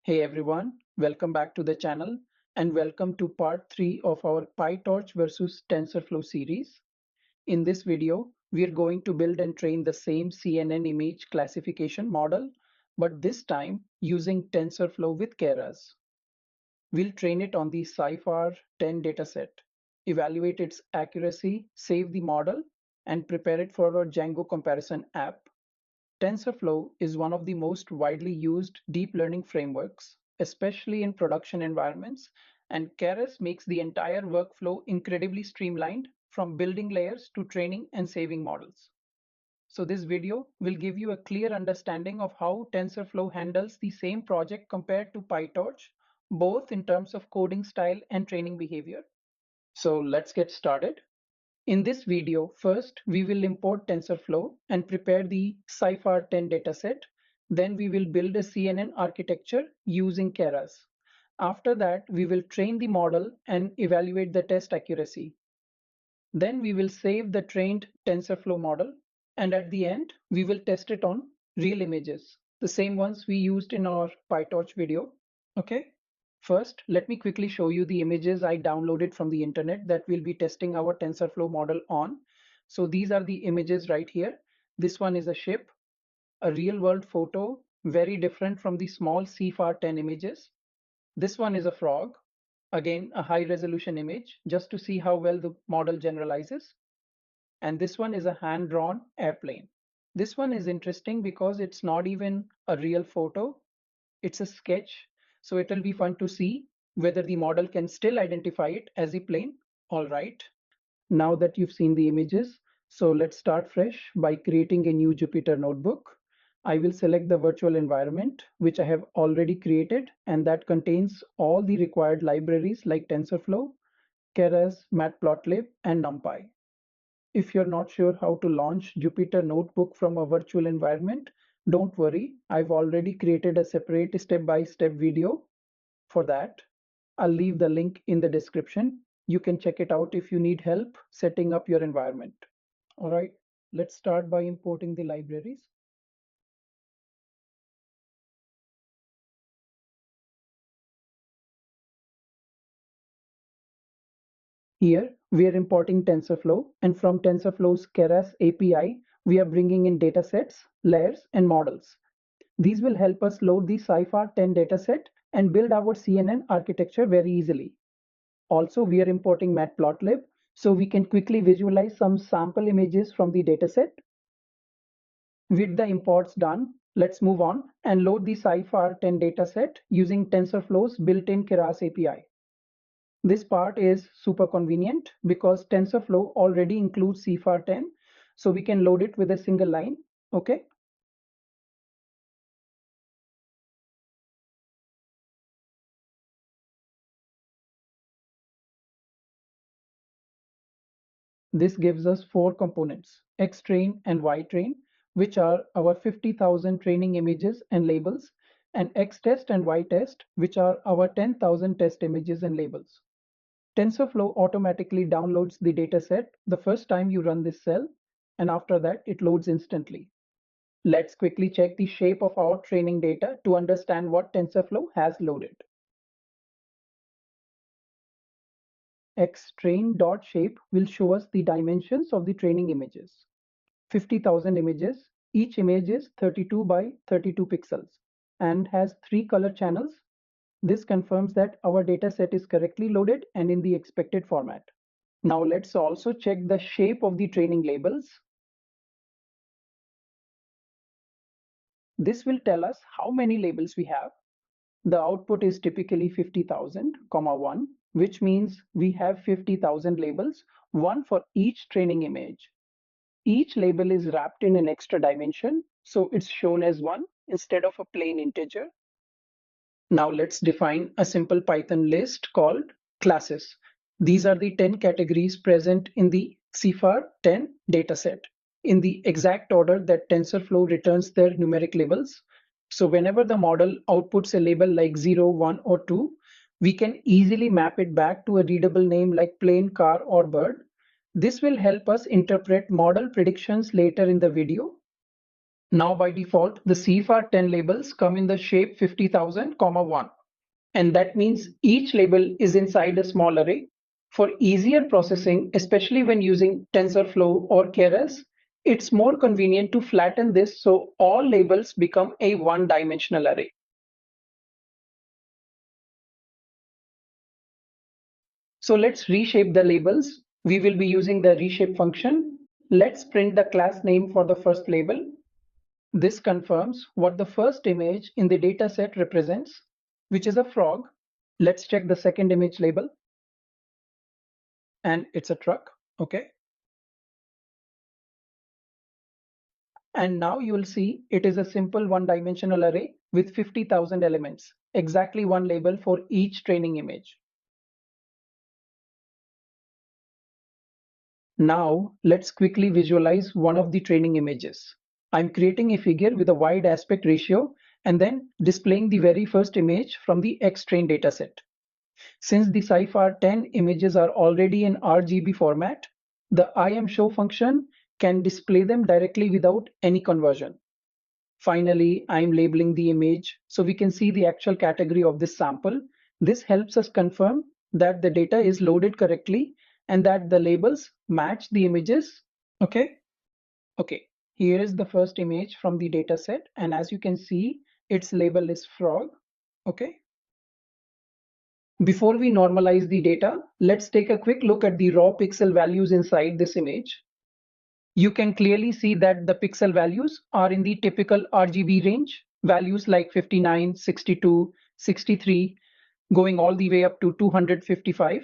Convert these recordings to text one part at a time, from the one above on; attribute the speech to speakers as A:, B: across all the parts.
A: Hey everyone, welcome back to the channel and welcome to part 3 of our PyTorch versus TensorFlow series. In this video, we are going to build and train the same CNN image classification model, but this time using TensorFlow with Keras. We'll train it on the CIFAR-10 dataset, evaluate its accuracy, save the model, and prepare it for our Django comparison app. TensorFlow is one of the most widely used deep learning frameworks, especially in production environments, and Keras makes the entire workflow incredibly streamlined from building layers to training and saving models. So this video will give you a clear understanding of how TensorFlow handles the same project compared to PyTorch, both in terms of coding style and training behavior. So let's get started. In this video, first we will import TensorFlow and prepare the CIFAR-10 dataset. Then we will build a CNN architecture using Keras. After that, we will train the model and evaluate the test accuracy. Then we will save the trained TensorFlow model, and at the end, we will test it on real images, the same ones we used in our PyTorch video. Okay. First, let me quickly show you the images I downloaded from the internet that we'll be testing our TensorFlow model on. So these are the images right here. This one is a ship, a real world photo, very different from the small CIFAR-10 images. This one is a frog, again a high resolution image, just to see how well the model generalizes. And this one is a hand-drawn airplane. This one is interesting because it's not even a real photo, it's a sketch, so it will be fun to see whether the model can still identify it as a plane. All right, now that you've seen the images, so let's start fresh by creating a new Jupyter notebook. I will select the virtual environment, which I have already created, and that contains all the required libraries like TensorFlow, Keras, Matplotlib, and NumPy. If you're not sure how to launch Jupyter Notebook from a virtual environment, don't worry. I've already created a separate step-by-step video for that. I'll leave the link in the description. You can check it out if you need help setting up your environment. All right, let's start by importing the libraries. Here, we are importing TensorFlow, and from TensorFlow's Keras API, we are bringing in datasets, layers, and models. These will help us load the CIFAR-10 dataset and build our CNN architecture very easily. Also, we are importing Matplotlib, so we can quickly visualize some sample images from the dataset. With the imports done, let's move on and load the CIFAR-10 dataset using TensorFlow's built-in Keras API. This part is super convenient because TensorFlow already includes CIFAR-10, so we can load it with a single line. Okay. This gives us four components, X-train and Y-train, which are our 50,000 training images and labels, and X-test and Y-test, which are our 10,000 test images and labels. TensorFlow automatically downloads the dataset the first time you run this cell, and after that, it loads instantly. Let's quickly check the shape of our training data to understand what TensorFlow has loaded. Xtrain.shape will show us the dimensions of the training images. 50,000 images, each image is 32 by 32 pixels and has 3 color channels. This confirms that our dataset is correctly loaded and in the expected format. Now let's also check the shape of the training labels. This will tell us how many labels we have. The output is typically 50,000, 1, which means we have 50,000 labels, one for each training image. Each label is wrapped in an extra dimension, so it's shown as 1 instead of a plain integer. Now let's define a simple Python list called classes. These are the 10 categories present in the CIFAR-10 dataset in the exact order that TensorFlow returns their numeric labels. So whenever the model outputs a label like 0, 1, or 2, we can easily map it back to a readable name like plane, car, or bird. This will help us interpret model predictions later in the video. Now by default, the CIFAR-10 labels come in the shape 50,000, 1. And that means each label is inside a small array. For easier processing, especially when using TensorFlow or Keras, it's more convenient to flatten this so all labels become a one-dimensional array. So let's reshape the labels. We will be using the reshape function. Let's print the class name for the first label. This confirms what the first image in the dataset represents, which is a frog. Let's check the second image label. And it's a truck. Okay. And now you will see it is a simple one-dimensional array with 50,000 elements, exactly one label for each training image. Now let's quickly visualize one of the training images. I'm creating a figure with a wide aspect ratio and then displaying the very first image from the X-train dataset. Since the CIFAR-10 images are already in RGB format, the IMShow function can display them directly without any conversion. Finally, I'm labeling the image so we can see the actual category of this sample. This helps us confirm that the data is loaded correctly and that the labels match the images. Okay. Okay. Here is the first image from the data set. And as you can see, its label is frog. Okay. Before we normalize the data, let's take a quick look at the raw pixel values inside this image. You can clearly see that the pixel values are in the typical RGB range, values like 59, 62, 63, going all the way up to 255.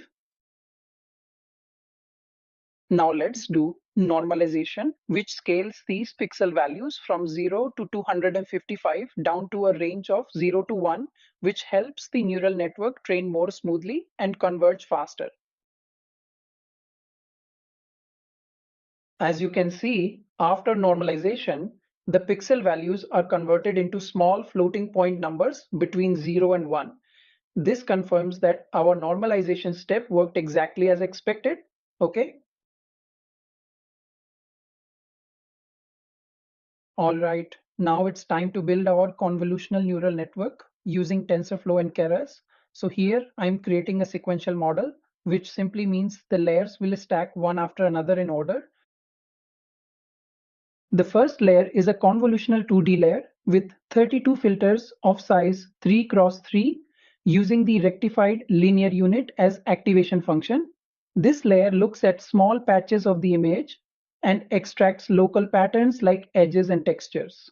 A: Now let's do normalization, which scales these pixel values from 0 to 255 down to a range of 0 to 1, which helps the neural network train more smoothly and converge faster. As you can see, after normalization, the pixel values are converted into small floating point numbers between 0 and 1. This confirms that our normalization step worked exactly as expected. Okay. All right. Now it's time to build our convolutional neural network using TensorFlow and Keras. So here I'm creating a sequential model, which simply means the layers will stack one after another in order. The first layer is a convolutional 2D layer with 32 filters of size 3 cross 3 using the rectified linear unit as activation function. This layer looks at small patches of the image and extracts local patterns like edges and textures.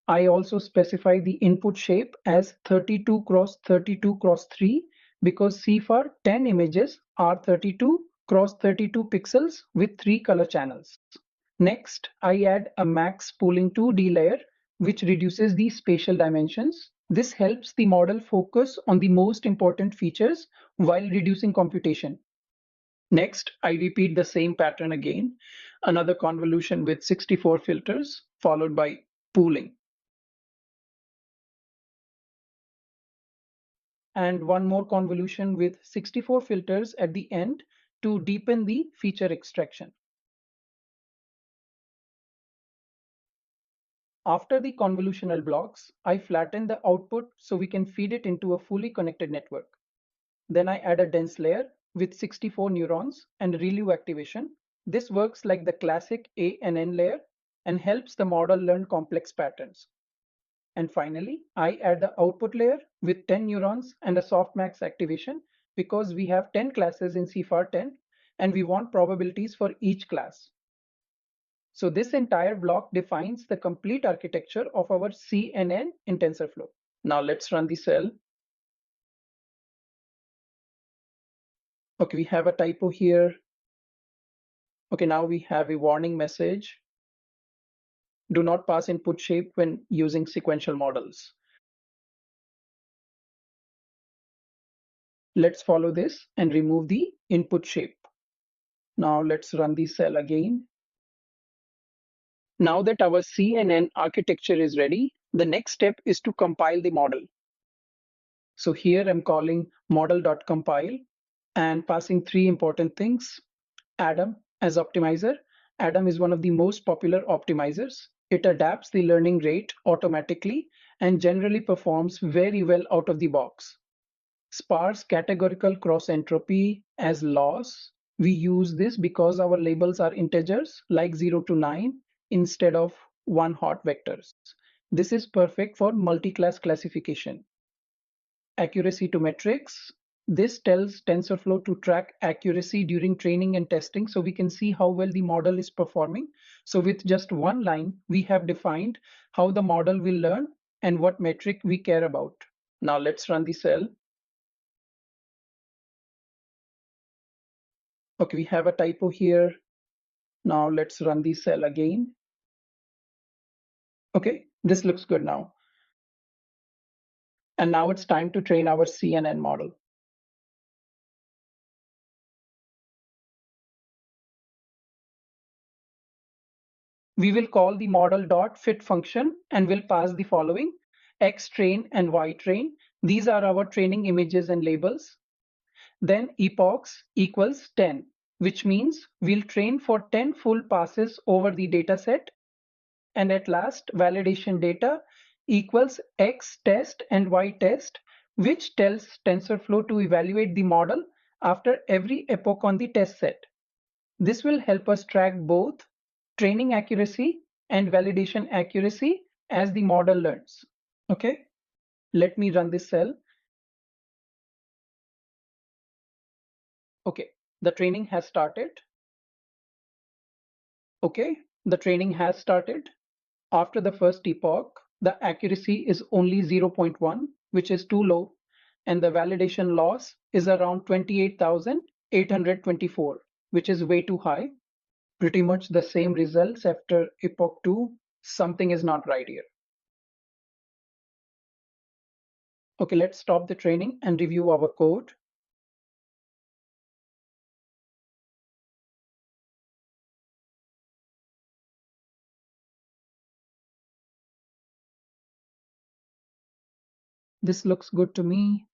A: I also specify the input shape as 32 cross 32 cross 3 because CIFAR 10 images are 32 cross 32 pixels with 3 color channels. Next, I add a max pooling 2D layer, which reduces the spatial dimensions. This helps the model focus on the most important features while reducing computation. Next, I repeat the same pattern again, another convolution with 64 filters, followed by pooling. And one more convolution with 64 filters at the end to deepen the feature extraction. After the convolutional blocks, I flatten the output so we can feed it into a fully connected network. Then I add a dense layer with 64 neurons and ReLU activation. This works like the classic A and N layer and helps the model learn complex patterns. And finally, I add the output layer with 10 neurons and a softmax activation because we have 10 classes in CIFAR-10 and we want probabilities for each class. So this entire block defines the complete architecture of our CNN in TensorFlow. Now let's run the cell. Okay, we have a typo here. Okay, now we have a warning message. Do not pass input shape when using sequential models. Let's follow this and remove the input shape. Now let's run the cell again. Now that our CNN architecture is ready, the next step is to compile the model. So here I'm calling model.compile and passing three important things. Adam as optimizer. Adam is one of the most popular optimizers. It adapts the learning rate automatically and generally performs very well out of the box. Sparse categorical cross entropy as loss. We use this because our labels are integers like 0 to 9 instead of one hot vectors. This is perfect for multi-class classification. Accuracy to metrics. This tells TensorFlow to track accuracy during training and testing so we can see how well the model is performing. So with just one line, we have defined how the model will learn and what metric we care about. Now let's run the cell. Okay, we have a typo here. Now let's run the cell again. Okay, this looks good now. And now it's time to train our CNN model. We will call the model.fit function and will pass the following: X train and Y train. These are our training images and labels. Then epochs equals 10, which means we'll train for 10 full passes over the dataset. And at last, validation data equals X test and Y test, which tells TensorFlow to evaluate the model after every epoch on the test set. This will help us track both training accuracy and validation accuracy as the model learns. Okay, let me run this cell. Okay, the training has started. Okay, the training has started. After the first epoch, the accuracy is only 0.1, which is too low, and the validation loss is around 28,824, which is way too high. Pretty much the same results after epoch 2. Something is not right here. Okay, let's stop the training and review our code. This looks good to me.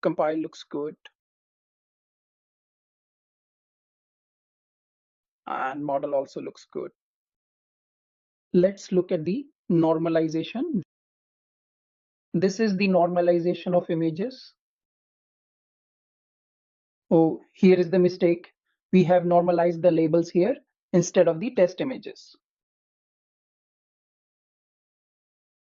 A: Compile looks good. And model also looks good. Let's look at the normalization. This is the normalization of images. Oh, here is the mistake. We have normalized the labels here instead of the test images.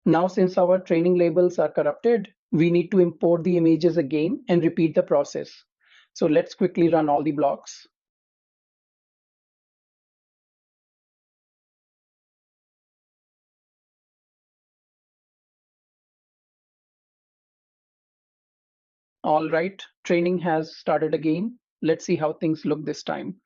A: Now, since our training labels are corrupted, we need to import the images again and repeat the process. So let's quickly run all the blocks. All right, training has started again. Let's see how things look this time.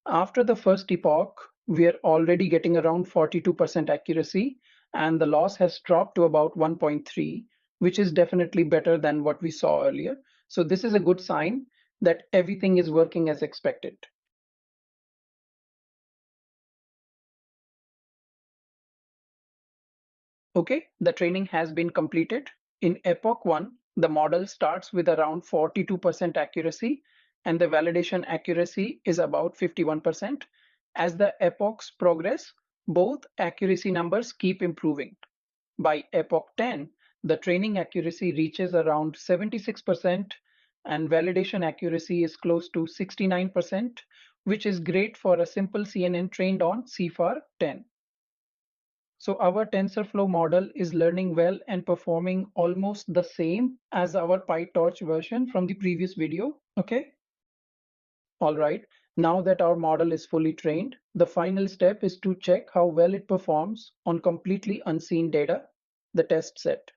A: After the first epoch, we're already getting around 42% accuracy, and the loss has dropped to about 1.3, which is definitely better than what we saw earlier. So this is a good sign that everything is working as expected. Okay, the training has been completed. In epoch 1, the model starts with around 42% accuracy, and the validation accuracy is about 51%. As the epochs progress, both accuracy numbers keep improving. By epoch 10, the training accuracy reaches around 76%, and validation accuracy is close to 69%, which is great for a simple CNN trained on CIFAR-10. So our TensorFlow model is learning well and performing almost the same as our PyTorch version from the previous video. Okay. All right. Now that our model is fully trained, the final step is to check how well it performs on completely unseen data, the test set.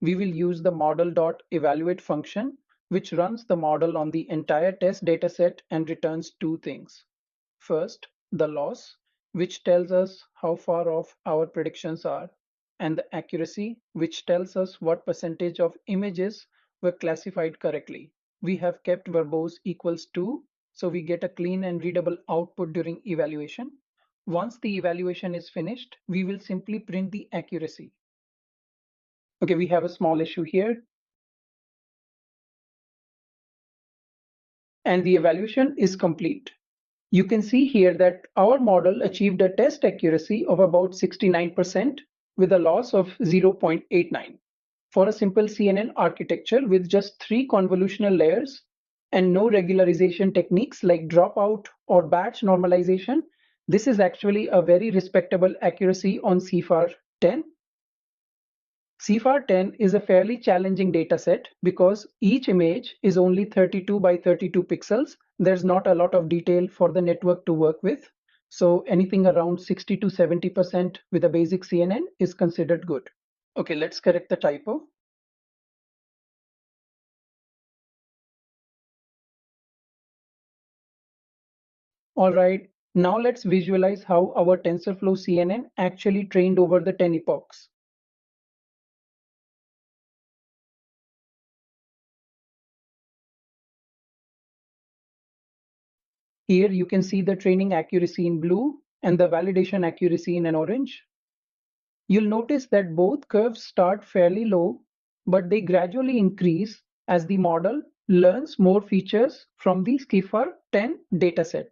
A: We will use the model.evaluate function, which runs the model on the entire test dataset and returns two things. First, the loss, which tells us how far off our predictions are, and the accuracy, which tells us what percentage of images were classified correctly. We have kept verbose equals 2, so we get a clean and readable output during evaluation. Once the evaluation is finished, we will simply print the accuracy. Okay, we have a small issue here. and the evaluation is complete. You can see here that our model achieved a test accuracy of about 69% with a loss of 0.89 for a simple CNN architecture with just 3 convolutional layers and no regularization techniques like dropout or batch normalization. This is actually a very respectable accuracy on CIFAR-10. CIFAR-10 is a fairly challenging dataset because each image is only 32 by 32 pixels. There's not a lot of detail for the network to work with. So anything around 60 to 70% with a basic CNN is considered good. Okay, let's correct the typo. All right, now let's visualize how our TensorFlow CNN actually trained over the 10 epochs. Here you can see the training accuracy in blue and the validation accuracy in an orange. You'll notice that both curves start fairly low, but they gradually increase as the model learns more features from the CIFAR-10 dataset.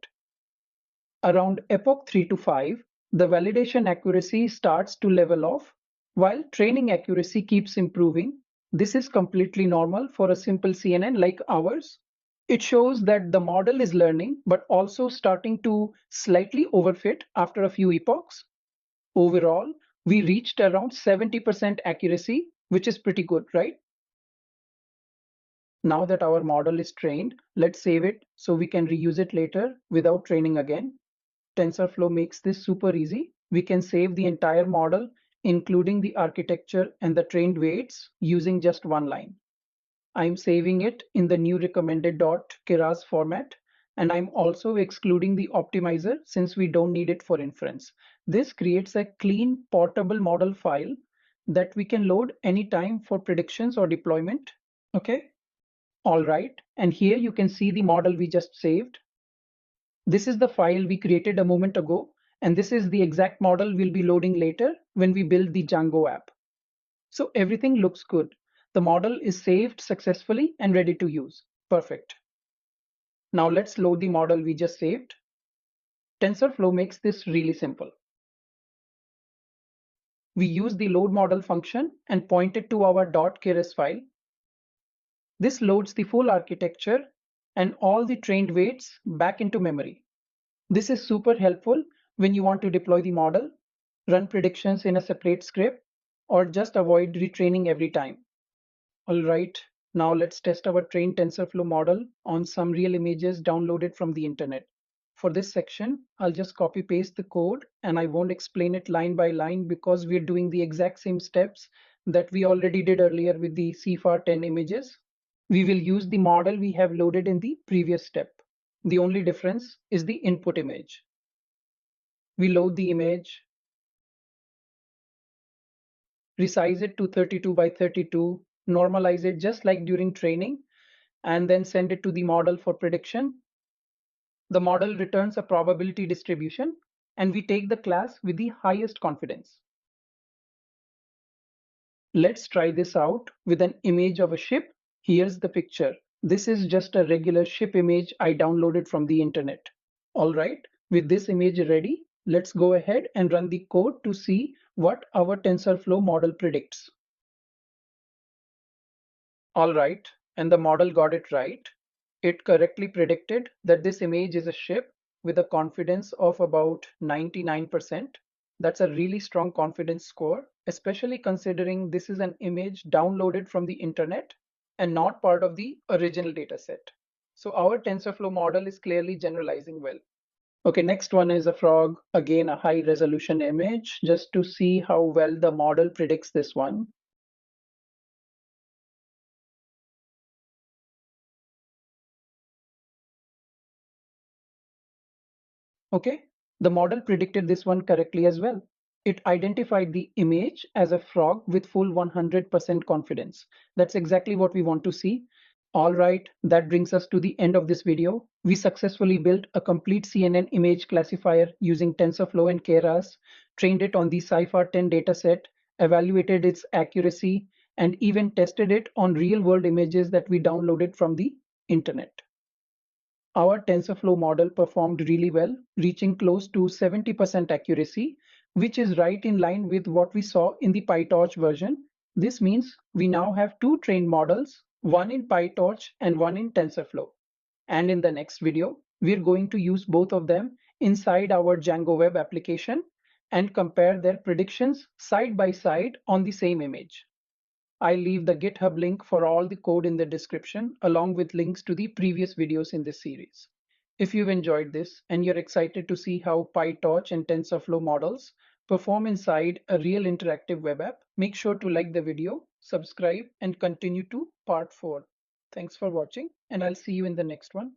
A: Around epoch 3 to 5, the validation accuracy starts to level off, while training accuracy keeps improving. This is completely normal for a simple CNN like ours. It shows that the model is learning, but also starting to slightly overfit after a few epochs. Overall, we reached around 70% accuracy, which is pretty good, right? Now that our model is trained, let's save it so we can reuse it later without training again. TensorFlow makes this super easy. We can save the entire model, including the architecture and the trained weights, using just one line. I'm saving it in the new recommended .keras format, and I'm also excluding the optimizer since we don't need it for inference. This creates a clean, portable model file that we can load anytime for predictions or deployment. Okay, all right. And here you can see the model we just saved. This is the file we created a moment ago, and this is the exact model we'll be loading later when we build the Django app. So everything looks good. The model is saved successfully and ready to use. Perfect. Now let's load the model we just saved. TensorFlow makes this really simple. We use the load model function and point it to our .keras file. This loads the full architecture and all the trained weights back into memory. This is super helpful when you want to deploy the model, run predictions in a separate script, or just avoid retraining every time. All right, now let's test our trained TensorFlow model on some real images downloaded from the internet. For this section, I'll just copy paste the code and I won't explain it line by line because we're doing the exact same steps that we already did earlier with the CIFAR-10 images. We will use the model we have loaded in the previous step. The only difference is the input image. We load the image, resize it to 32 by 32, normalize it just like during training, and then send it to the model for prediction. The model returns a probability distribution, and we take the class with the highest confidence. Let's try this out with an image of a ship. Here's the picture. This is just a regular ship image I downloaded from the internet. All right, with this image ready, let's go ahead and run the code to see what our TensorFlow model predicts. All right, and the model got it right. It correctly predicted that this image is a ship with a confidence of about 99%. That's a really strong confidence score, especially considering this is an image downloaded from the internet and not part of the original dataset. So our TensorFlow model is clearly generalizing well. Okay, next one is a frog. Again, a high resolution image just to see how well the model predicts this one. Okay, the model predicted this one correctly as well. It identified the image as a frog with full 100% confidence. That's exactly what we want to see. All right, that brings us to the end of this video. We successfully built a complete CNN image classifier using TensorFlow and Keras, trained it on the CIFAR-10 dataset, evaluated its accuracy, and even tested it on real-world images that we downloaded from the internet. Our TensorFlow model performed really well, reaching close to 70% accuracy, which is right in line with what we saw in the PyTorch version. This means we now have two trained models, one in PyTorch and one in TensorFlow. And in the next video, we're going to use both of them inside our Django web application and compare their predictions side by side on the same image. I'll leave the GitHub link for all the code in the description, along with links to the previous videos in this series. If you've enjoyed this and you're excited to see how PyTorch and TensorFlow models perform inside a real interactive web app, make sure to like the video, subscribe, and continue to part 4. Thanks for watching, and I'll see you in the next one.